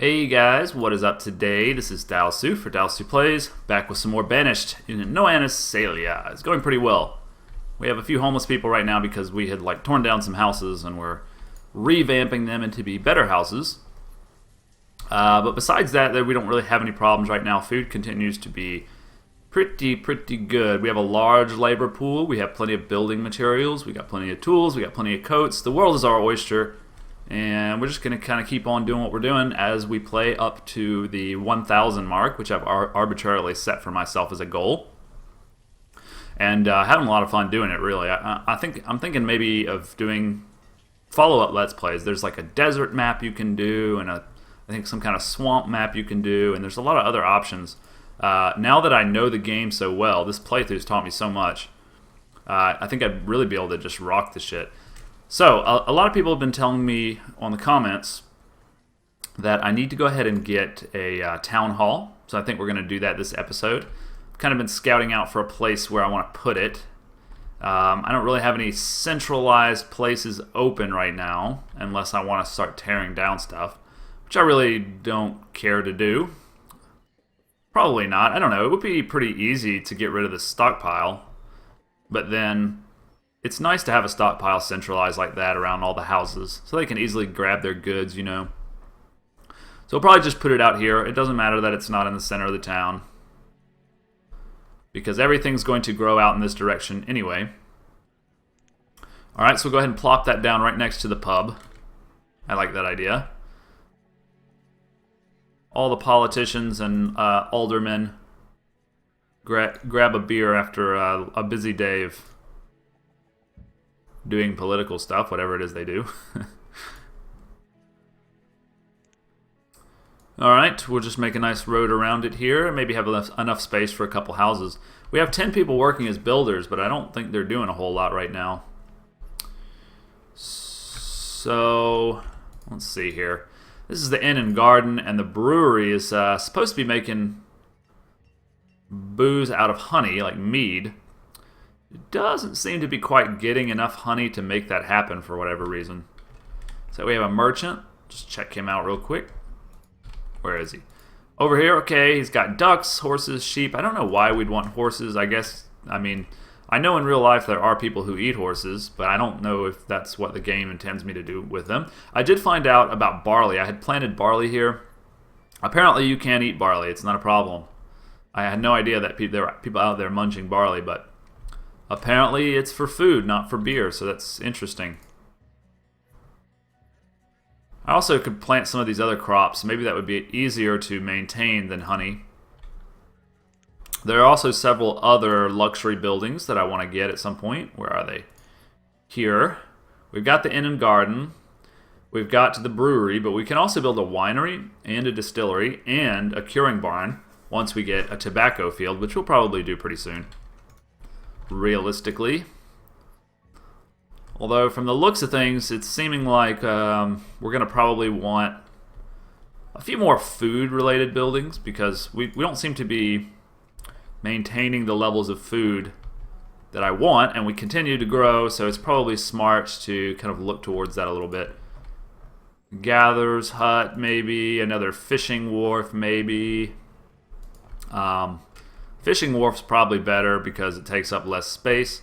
Hey guys, what is up today? This is Dalsu for Dalsu Plays, back with some more Banished in No Anasalia. It's going pretty well. We have a few homeless people right now because we had torn down some houses and we're revamping them into be better houses. But besides that, we don't really have any problems right now. Food continues to be pretty good. We have a large labor pool. We have plenty of building materials. We got plenty of tools. We got plenty of coats. The world is our oyster. And we're just going to kind of keep on doing what we're doing as we play up to the 1,000 mark, which I've arbitrarily set for myself as a goal. And having a lot of fun doing it, really. I'm thinking maybe of doing follow-up Let's Plays. There's like a desert map you can do, and I think some kind of swamp map you can do, and there's a lot of other options. Now that I know the game so well, this playthrough's taught me so much, I think I'd really be able to just rock the shit. So, a lot of people have been telling me on the comments that I need to go ahead and get a town hall. So I think we're going to do that this episode. I've kind of been scouting out for a place where I want to put it. I don't really have any centralized places open right now, unless I want to start tearing down stuff, which I really don't care to do. Probably not. I don't know. It would be pretty easy to get rid of the stockpile, but then it's nice to have a stockpile centralized like that around all the houses so they can easily grab their goods, you know. So we'll probably just put it out here. It doesn't matter that it's not in the center of the town, because everything's going to grow out in this direction anyway. Alright, so we'll go ahead and plop that down right next to the pub. I like that idea. All the politicians and aldermen grab a beer after a busy day of doing political stuff, whatever it is they do. Alright, we'll just make a nice road around it here, maybe have enough space for a couple houses. We have 10 people working as builders, but I don't think they're doing a whole lot right now. So, let's see here. This is the Inn and Garden, and the brewery is supposed to be making booze out of honey, like mead. It doesn't seem to be quite getting enough honey to make that happen for whatever reason. So we have a merchant. Just check him out real quick. Where is he? Over here, okay, he's got ducks, horses, sheep. I don't know why we'd want horses. I mean, I know in real life there are people who eat horses, but I don't know if that's what the game intends me to do with them. I did find out about barley. I had planted barley here. Apparently you can eat barley. It's not a problem. I had no idea that there are people out there munching barley, but apparently it's for food, not for beer, so that's interesting. I also could plant some of these other crops. Maybe that would be easier to maintain than honey. There are also several other luxury buildings that I want to get at some point. Where are they? Here. We've got the Inn and Garden. We've got the brewery, but we can also build a winery and a distillery and a curing barn once we get a tobacco field, which we'll probably do pretty soon. Realistically. Although from the looks of things, it's seeming like we're going to probably want a few more food-related buildings, because we don't seem to be maintaining the levels of food that I want, and we continue to grow, so it's probably smart to kind of look towards that a little bit. Gatherer's hut, maybe. Another fishing wharf, maybe. Fishing wharf's probably better because it takes up less space.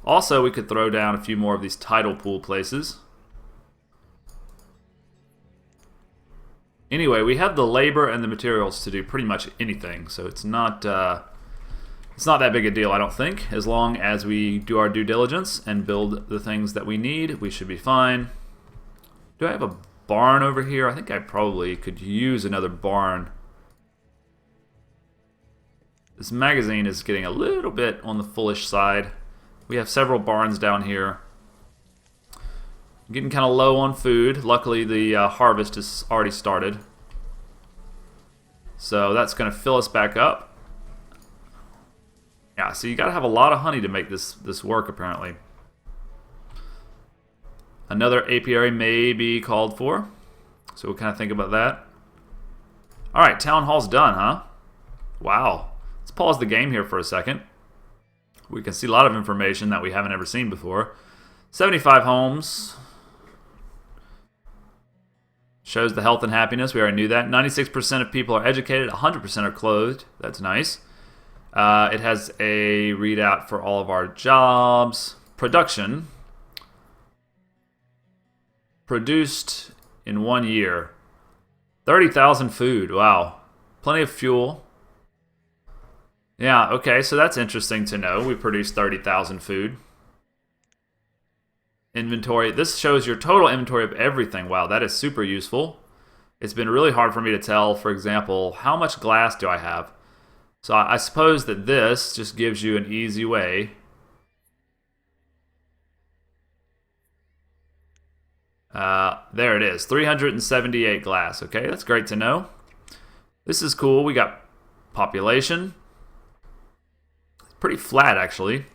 Also, we could throw down a few more of these tidal pool places. Anyway, we have the labor and the materials to do pretty much anything, so it's not that big a deal, I don't think. As long as we do our due diligence and build the things that we need, we should be fine. Do I have a barn over here? I think I probably could use another barn. This magazine is getting a little bit on the foolish side. We have several barns down here. I'm getting kind of low on food. Luckily, the harvest has already started. So that's going to fill us back up. Yeah, so you got to have a lot of honey to make this work, apparently. Another apiary may be called for. So we'll kind of think about that. Alright, town hall's done, huh? Wow. Let's pause the game here for a second. We can see a lot of information that we haven't ever seen before. 75 homes. Shows the health and happiness. We already knew that. 96% of people are educated. 100% are clothed. That's nice. It has a readout for all of our jobs. Production. Produced in 1 year. 30,000 food. Wow. Plenty of fuel. Yeah, okay, so that's interesting to know. We produced 30,000 food. Inventory. This shows your total inventory of everything. Wow, that is super useful. It's been really hard for me to tell, for example, how much glass do I have? So I suppose that this just gives you an easy way. There it is, 378 glass. Okay, that's great to know. This is cool. We got population. It's pretty flat, actually.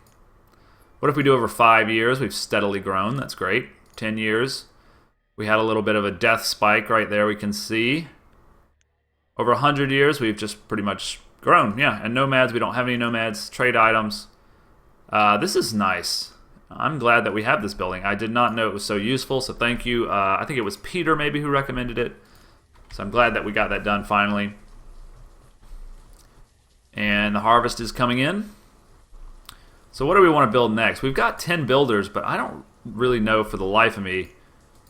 What if we do over 5 years? We've steadily grown. That's great. 10 years. We had a little bit of a death spike right there, we can see. Over 100 years, we've just pretty much grown. Yeah, and nomads, we don't have any nomads. Trade items. This is nice. I'm glad that we have this building. I did not know it was so useful, so thank you. I think it was Peter maybe who recommended it. So I'm glad that we got that done finally. And the harvest is coming in. So what do we want to build next? We've got 10 builders, but I don't really know for the life of me.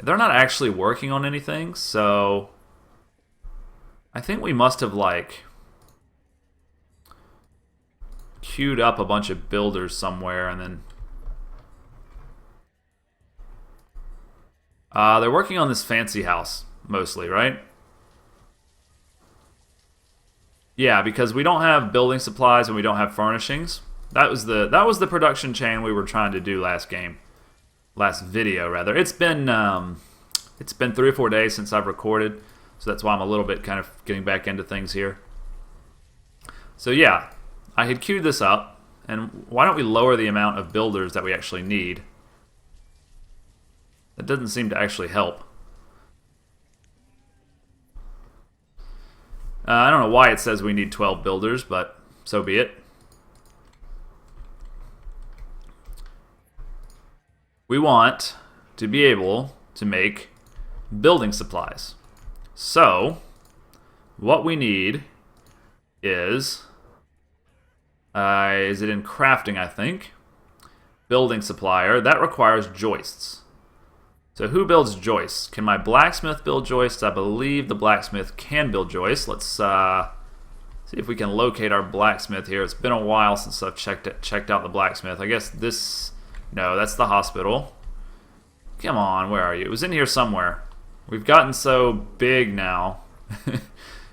They're not actually working on anything, so I think we must have like queued up a bunch of builders somewhere and then they're working on this fancy house mostly, right? Yeah, because we don't have building supplies and we don't have furnishings. That was the production chain we were trying to do last video rather. It's been 3 or 4 days since I've recorded, so that's why I'm a little bit kind of getting back into things here. So yeah, I had queued this up, and why don't we lower the amount of builders that we actually need? That doesn't seem to actually help. I don't know why it says we need 12 builders, but so be it. We want to be able to make building supplies. So, what we need is it in crafting, I think? Building supplier. That requires joists. So who builds joists? Can my blacksmith build joists? I believe the blacksmith can build joists. Let's see if we can locate our blacksmith here. It's been a while since I've checked out the blacksmith. I guess this... No, that's the hospital. Come on, where are you? It was in here somewhere. We've gotten so big now.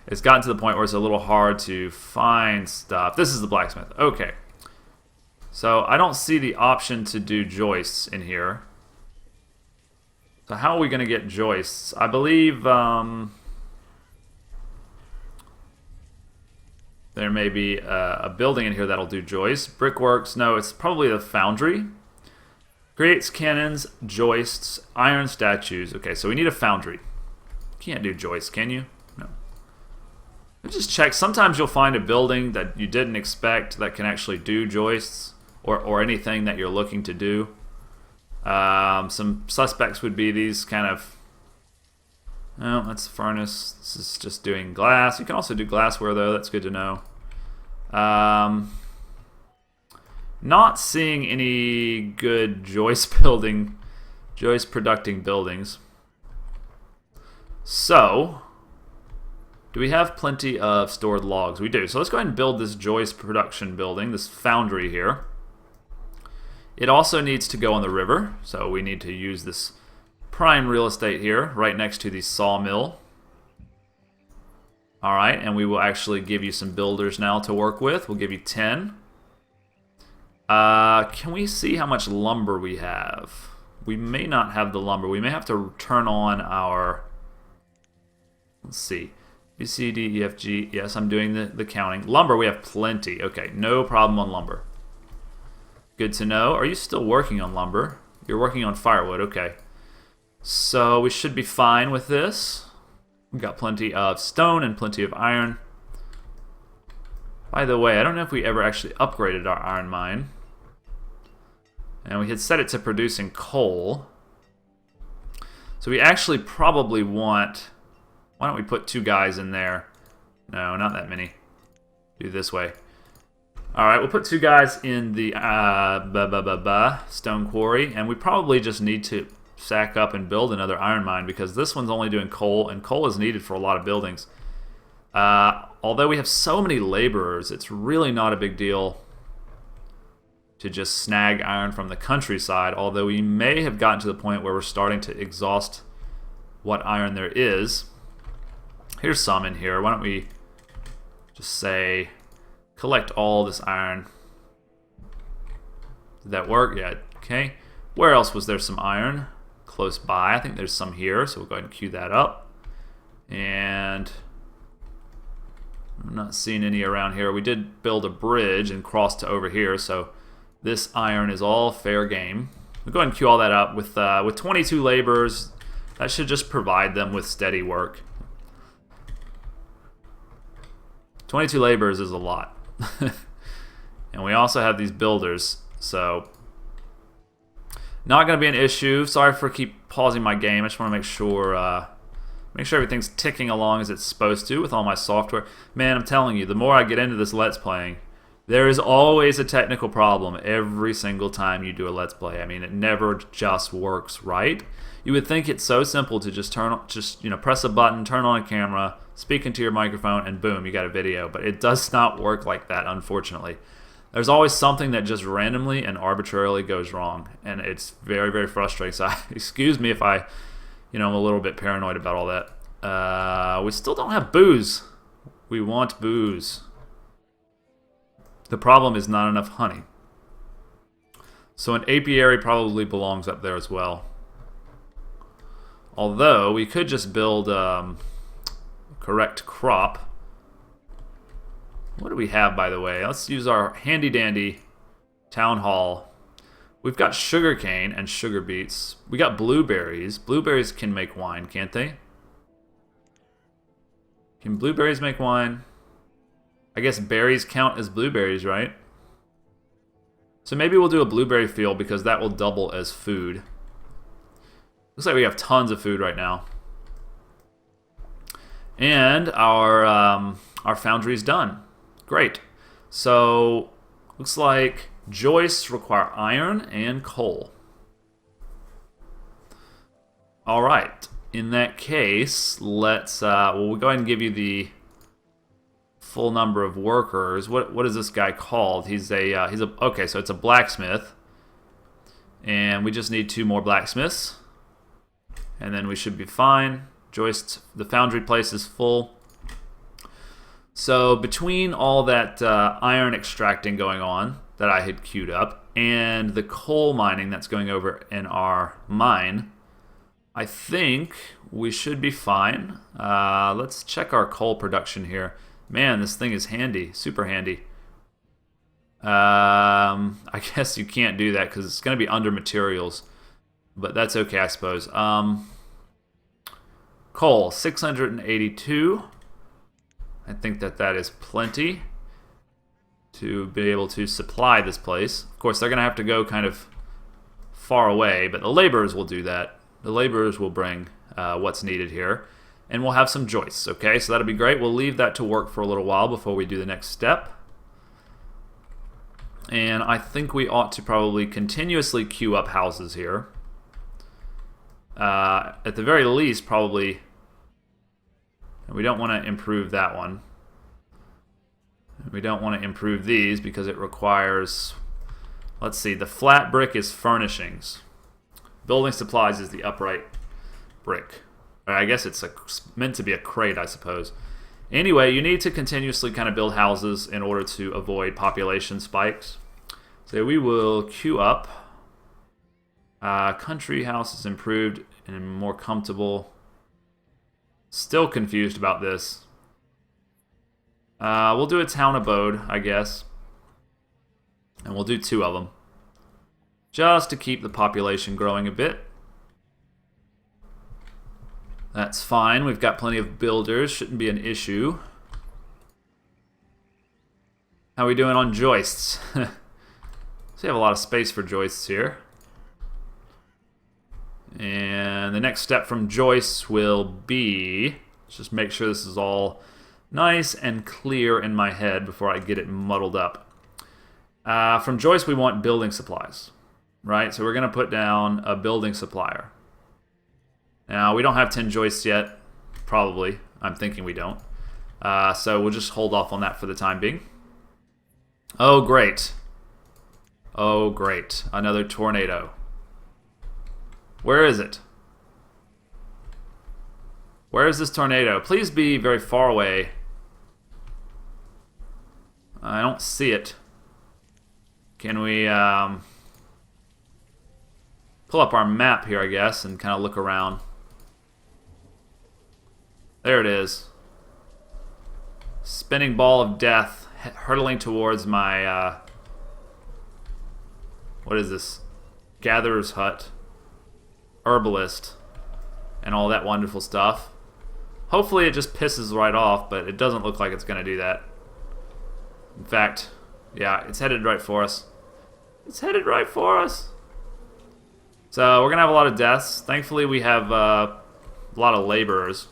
It's gotten to the point where it's a little hard to find stuff. This is the blacksmith. Okay. So I don't see the option to do joists in here. So how are we going to get joists? I believe there may be a building in here that'll do joists. Brickworks, no, it's probably the foundry. Creates cannons, joists, iron statues. Okay, so we need a foundry. Can't do joists, can you? No. Let's just check. Sometimes you'll find a building that you didn't expect that can actually do joists or anything that you're looking to do. Some suspects would be these kind of... Oh, that's the furnace. This is just doing glass. You can also do glassware, though. That's good to know. Not seeing any good joist producing buildings. So, do we have plenty of stored logs? We do. So let's go ahead and build this joist production building, this foundry here. It also needs to go on the river, so we need to use this prime real estate here, right next to the sawmill. Alright, and we will actually give you some builders now to work with. We'll give you 10. Can we see how much lumber we have? We may not have the lumber. We may have to turn on our... Let's see. B, C, D, E, F, G. Yes, I'm doing the counting. Lumber, we have plenty. Okay, no problem on lumber. Good to know. Are you still working on lumber? You're working on firewood. Okay. So we should be fine with this. We've got plenty of stone and plenty of iron. By the way, I don't know if we ever actually upgraded our iron mine. And we had set it to producing coal. So we actually probably want Why don't we put 2 guys in there? No, not that many. Do it this way. Alright, we'll put 2 guys in the stone quarry, and we probably just need to sack up and build another iron mine because this one's only doing coal, and coal is needed for a lot of buildings. Although we have so many laborers, it's really not a big deal to just snag iron from the countryside, although we may have gotten to the point where we're starting to exhaust what iron there is. Here's some in here. Why don't we just say, collect all this iron. Did that work? Yeah, okay. Where else was there some iron? Close by. I think there's some here, so we'll go ahead and queue that up. And I'm not seeing any around here. We did build a bridge and cross to over here, so this iron is all fair game. We'll go ahead and queue all that up. With 22 laborers, that should just provide them with steady work. 22 laborers is a lot. And we also have these builders, so not going to be an issue. Sorry for keep pausing my game. I just want to make sure everything's ticking along as it's supposed to with all my software. Man, I'm telling you, the more I get into this Let's Playing, there is always a technical problem every single time you do a Let's Play. I mean, it never just works right. You would think it's so simple to just press a button, turn on a camera, speak into your microphone, and boom, you got a video. But it does not work like that, unfortunately. There's always something that just randomly and arbitrarily goes wrong, and it's very, very frustrating. So excuse me if I'm a little bit paranoid about all that. We still don't have booze. We want booze. The problem is not enough honey. So an apiary probably belongs up there as well. Although we could just build correct crop. What do we have, by the way? Let's use our handy dandy town hall. We've got sugarcane and sugar beets. We got blueberries. Blueberries can make wine, can't they? Can blueberries make wine? I guess berries count as blueberries, right? So maybe we'll do a blueberry field because that will double as food. Looks like we have tons of food right now. And our foundry's done. Great. So looks like joists require iron and coal. All right. In that case, let's we'll go ahead and give you the full number of workers. What is this guy called? He's a okay, so it's a blacksmith. And we just need 2 more blacksmiths. And then we should be fine. Joist, the foundry place is full. So between all that iron extracting going on that I had queued up and the coal mining that's going over in our mine, I think we should be fine. Let's check our coal production here. Man, this thing is handy, super handy. I guess you can't do that because it's going to be under materials, but that's okay, I suppose. Coal, 682. I think that is plenty to be able to supply this place. Of course, they're going to have to go kind of far away, but the laborers will do that. The laborers will bring what's needed here, and we'll have some joists, okay? So that'll be great. We'll leave that to work for a little while before we do the next step. And I think we ought to probably continuously queue up houses here. At the very least, probably... We don't want to improve that one. We don't want to improve these because it requires... Let's see, the flat brick is furnishings. Building supplies is the upright brick. I guess it's meant to be a crate, I suppose. Anyway, you need to continuously kind of build houses in order to avoid population spikes. So we will queue up. Country house is improved and more comfortable. Still confused about this. We'll do a town abode, I guess. And we'll do 2 of them. Just to keep the population growing a bit. That's fine. We've got plenty of builders. Shouldn't be an issue. How are we doing on joists? So we have a lot of space for joists here. And the next step from joists will be Let's just make sure this is all nice and clear in my head before I get it muddled up. From Joyce, we want building supplies, right? So we're going to put down a building supplier. Now, we don't have 10 joists yet, probably. I'm thinking we don't. So we'll just hold off on that for the time being. Oh, great. Oh, great. Another tornado. Where is it? Where is this tornado? Please be very far away. I don't see it. Can we pull up our map here, I guess, and kind of look around? There it is. Spinning ball of death hurtling towards my, what is this? Gatherer's hut, herbalist, and all that wonderful stuff. Hopefully it just pisses right off, but it doesn't look like it's going to do that. In fact, yeah, it's headed right for us. It's headed right for us. So we're going to have a lot of deaths. Thankfully, we have a lot of laborers.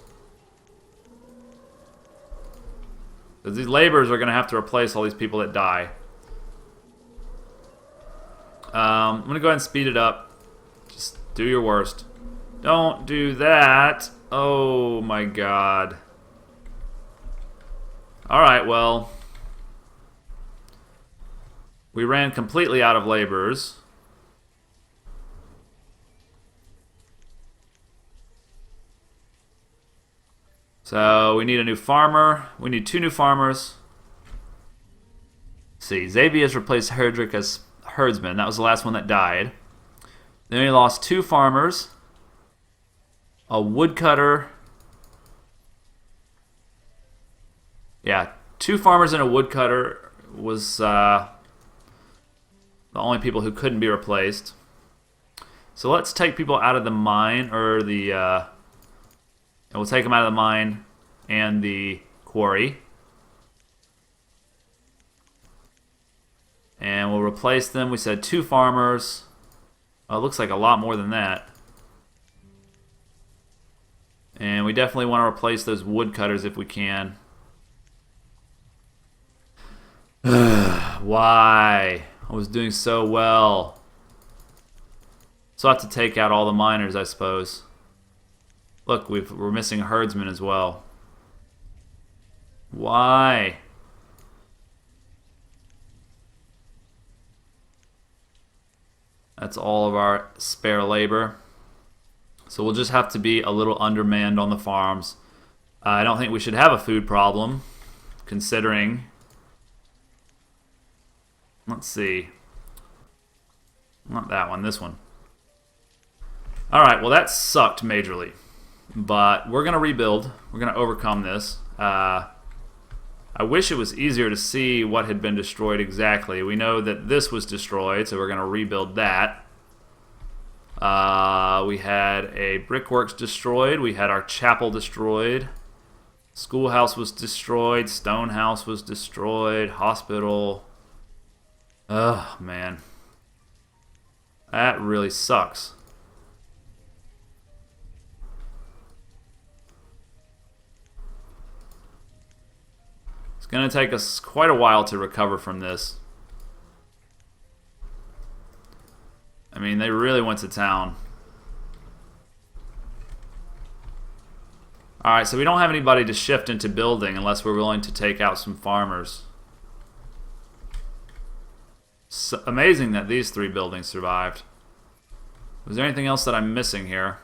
Because these laborers are going to have to replace all these people that die. I'm going to go ahead and speed it up. Just do your worst. Don't do that. Oh my god. Alright, well. We ran completely out of laborers. So we need a new farmer. We need 2 new farmers. Let's see, Xavier's replaced Herdrick as herdsman. That was the last one that died. Then we lost 2 farmers. A woodcutter. Yeah, 2 farmers and a woodcutter was the only people who couldn't be replaced. So let's take people out of the mine, or the, and we'll take them out of the mine and the quarry. And we'll replace them. We said 2 farmers. Oh, it looks like a lot more than that. And we definitely want to replace those woodcutters if we can. Why? I was doing so well. So I have to take out all the miners, I suppose. Look, we're missing a herdsman as well. Why? That's all of our spare labor. So we'll just have to be a little undermanned on the farms. I don't think we should have a food problem, considering... Let's see. Not that one, this one. Alright, well that sucked majorly. But we're going to rebuild. We're going to overcome this. I wish it was easier to see what had been destroyed exactly. We know that this was destroyed, so we're going to rebuild that. We had a brickworks destroyed. We had our chapel destroyed. Schoolhouse was destroyed. Stone house was destroyed. Hospital. Oh, man. That really sucks. It's going to take us quite a while to recover from this. I mean, they really went to town. Alright, so we don't have anybody to shift into building unless we're willing to take out some farmers. It's amazing that these 3 buildings survived. Was there anything else that I'm missing here?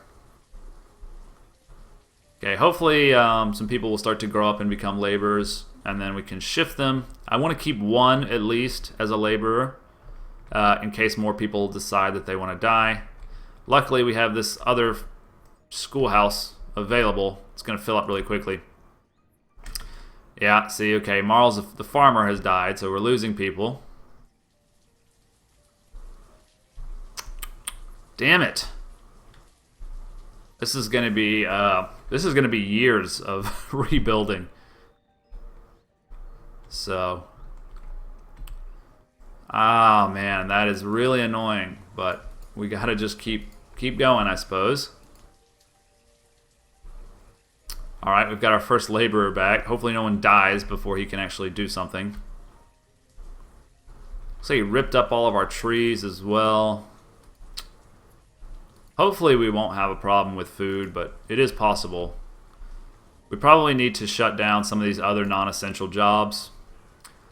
Okay, hopefully some people will start to grow up and become laborers, and then we can shift them. I want to keep 1 at least as a laborer, in case more people decide that they want to die. Luckily, we have this other schoolhouse available. It's going to fill up really quickly. Yeah, see, okay, Marl's the farmer has died, so we're losing people. Damn it! This is going to be years of rebuilding. So, ah man, that is really annoying. But we gotta just keep going, I suppose. Alright, we've got our first laborer back. Hopefully no one dies before he can actually do something. So he ripped up all of our trees as well. Hopefully we won't have a problem with food, but it is possible. We probably need to shut down some of these other non-essential jobs,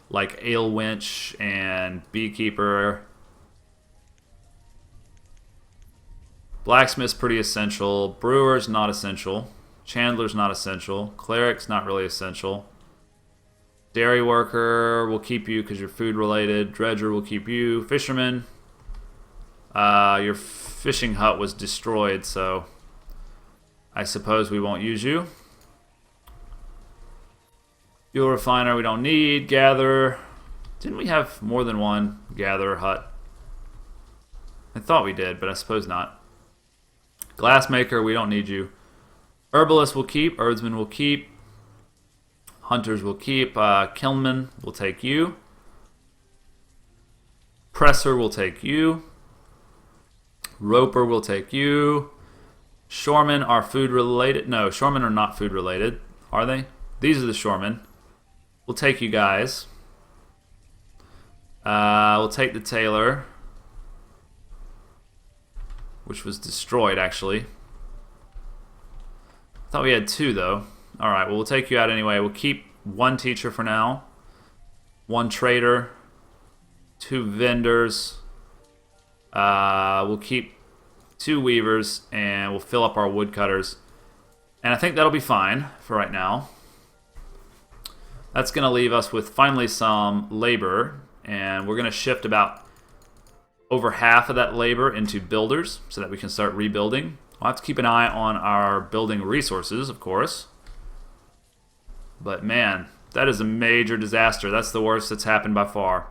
like ale winch and beekeeper. Blacksmith's pretty essential. Brewer's not essential. Chandler's not essential. Cleric's not really essential. Dairy worker will keep you because you're food related. Dredger will keep you. Fisherman. Your fishing hut was destroyed, so I suppose we won't use you. Fuel refiner we don't need. Gatherer. Didn't we have more than one gatherer hut? I thought we did, but I suppose not. Glassmaker, we don't need you. Herbalist will keep. Herdsman will keep. Hunters will keep. Kilnman will take you. Presser will take you. Roper will take you. Shoremen are food related. No, shoremen are not food related. Are they? These are the shoremen. We'll take you guys. We'll take the tailor, which was destroyed actually. I thought we had two though. Alright, well we'll take you out anyway. We'll keep one teacher for now. One trader. Two vendors. We'll keep two weavers and we'll fill up our woodcutters. And I think that'll be fine for right now. That's going to leave us with finally some labor. And we're going to shift about over half of that labor into builders so that we can start rebuilding. We'll have to keep an eye on our building resources, of course. But man, that is a major disaster. That's the worst that's happened by far.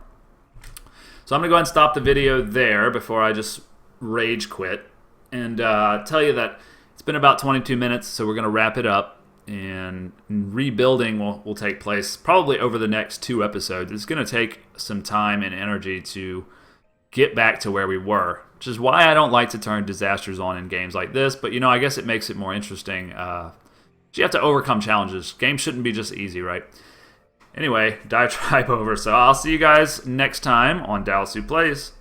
So I'm going to go ahead and stop the video there before I just rage quit. And tell you that it's been about 22 minutes, so we're going to wrap it up. And rebuilding will take place probably over the next 2 episodes. It's going to take some time and energy to get back to where we were, which is why I don't like to turn disasters on in games like this. But, you know, I guess it makes it more interesting. You have to overcome challenges. Games shouldn't be just easy, right? Anyway, diatribe over. So I'll see you guys next time on Dallas Who Plays.